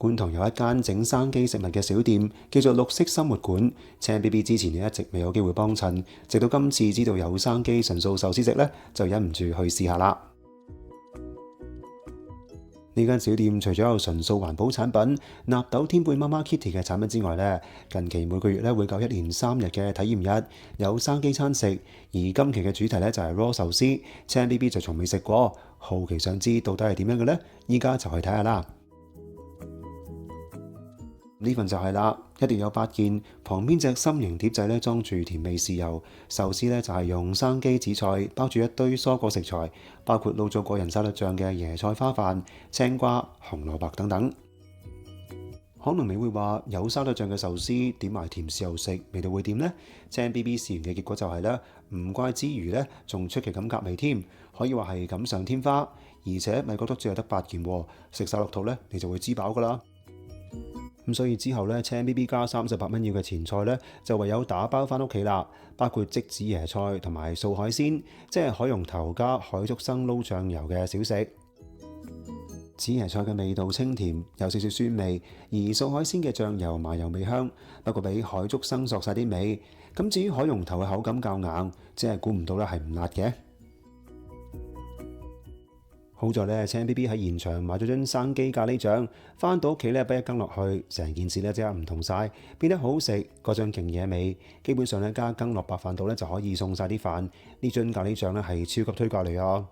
觀塘有一間整生機食物嘅小店，叫做綠色生活館。青 BB 之前一直未有機會幫襯，直到今次知道有生機純素壽司食呢，就忍唔住去試下啦。呢間小店除咗有純素環保產品、納豆天貝媽媽 Kitty 嘅產品之外呢，近期每個月咧會搞1連3日嘅體驗日，有生機餐食。而今期嘅主題呢，就係 raw 壽司，青 BB 就從未食過，好奇想知到底係點樣嘅呢？依家就去睇下啦。呢份就係啦，一定有8件，旁邊隻心形碟仔咧裝住甜味豉油，壽司咧就係用生機紫菜包住一堆蔬果食材，包括撈咗個人沙律醬嘅椰菜花飯、青瓜、紅蘿蔔等等。可能你會話有沙律醬嘅壽司點埋甜豉油食，味道會點呢？青 BB 試完嘅結果就係咧，唔怪之餘咧，仲出奇咁夾味添，可以話係錦上添花。而且咪覺得只係得8件喎，食晒落肚咧，你就會知飽噶啦。咁所以之後咧，青 BB 加38蚊要嘅前菜咧，就唯有打包翻屋企啦。包括即紫椰菜同埋素海鮮，即係海蓉頭加海竹笙撈醬油嘅小食。紫椰菜嘅味道清甜，有少少酸味，而素海鮮嘅醬油麻油味香，不過比海竹笙索晒啲味。咁至於海蓉頭嘅口感較硬，即係估唔到咧係唔辣嘅。好在咧，青 BB 喺現場買咗樽生機咖喱醬，翻到屋企咧，俾一羹落去，成件事咧即刻唔同晒，變得好食，嗰種勁嘢味。基本上咧加羹落白飯度咧就可以送晒啲飯。呢樽咖喱醬咧係超級推介嚟啊！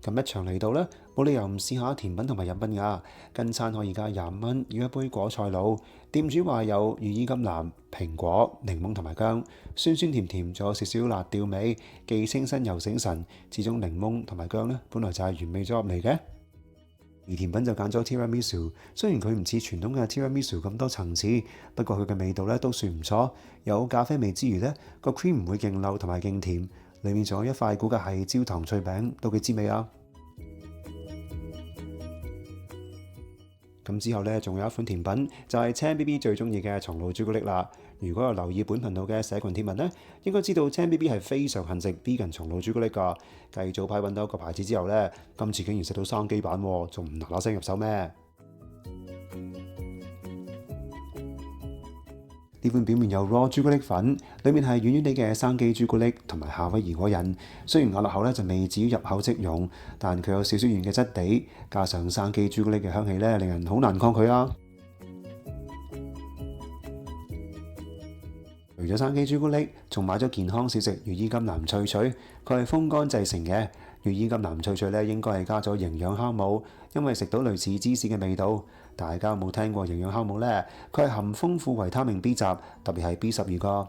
咁一場嚟到咧，冇理由唔試下甜品同埋飲品㗎。跟餐可以加20蚊，要一杯果菜露。店主話有羽衣甘藍、蘋果、檸檬同埋薑，酸酸甜甜，仲有少少辣調味，既清新又醒神。始終檸檬同埋薑咧，本來就係原味組合嚟嘅。而甜品就揀咗 Tiramisu， 雖然佢唔似傳統嘅 Tiramisu 咁多層次，不過佢嘅味道咧都算唔錯。有咖啡味之餘咧，個 cream 唔會勁漏同埋勁甜。裏面仲有一塊估計係焦糖脆餅，都幾滋味啊！咁之後呢，仲有一款甜品，就係青 BB 最中意嘅松露朱古力啦。如果有留意本頻道嘅社群貼文呢，應該知道青 BB 係非常恨食 vegan 松露朱古力㗎。繼早排揾到一個牌子之後呢，今次竟然食到生機版喎，仲唔嗱嗱聲入手咩？呢款表面有 raw 朱古力粉，裡面係軟軟地嘅生機朱古力同埋夏威夷果仁。雖然咬落口咧就未至於入口即溶，但佢有少少軟嘅質地，加上生機朱古力嘅香氣咧，令人好難抗拒啊！除咗生機朱古力，仲買咗健康小食羽衣甘藍脆脆，佢係風乾製成嘅。羽衣甘藍脆脆咧應該係加咗營養酵母，因為食到類似芝士嘅味道。大家有冇聽過營養酵母呢？佢係含豐富維他命 B 集，特別係 B12個。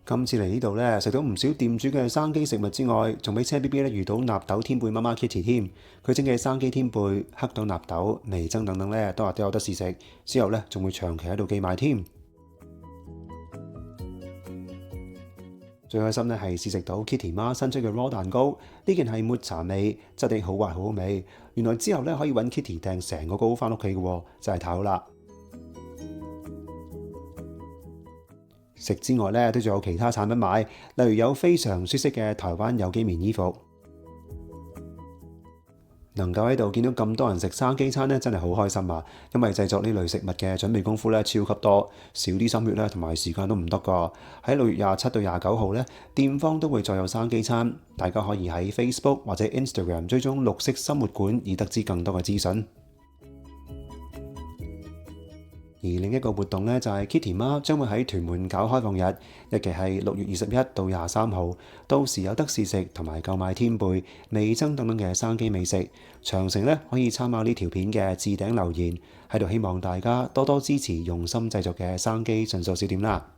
今次嚟呢度呢，食到唔少店主嘅生機食物之外，仲俾青 BB 咧遇到納豆天貝媽媽 Kitty 添。佢整嘅生機天貝、黑豆納豆、味噌等等呢，都話都有得試食。之後呢，仲會長期喺度寄賣添。最開心咧係試食到 Kitty 媽新出嘅 raw 蛋糕，呢件係抹茶味，質地好滑好好味。原來之後咧可以揾 Kitty 訂成個糕翻屋企嘅喎，真係太好啦！食之外咧都仲有其他產品買，例如有非常舒適嘅台灣有機棉衣服。能夠喺度見到咁多人食生機餐咧，真係好開心啊！因為製作呢類食物嘅準備功夫咧超級多，少啲心血咧同埋時間都唔得㗎。喺6月27到29號咧，店方都會再有生機餐，大家可以喺 Facebook 或者 Instagram 追蹤綠色生活館，以得知更多嘅資訊。而另一個活動呢，就係 Kitty 媽將會喺屯門搞開放日，日期係6月21到23號，到時有得試食同埋購買天貝、味噌等等嘅生機美食。詳情呢，可以參考呢條片嘅置頂留言，喺度希望大家多多支持用心製作嘅生機純素小店啦。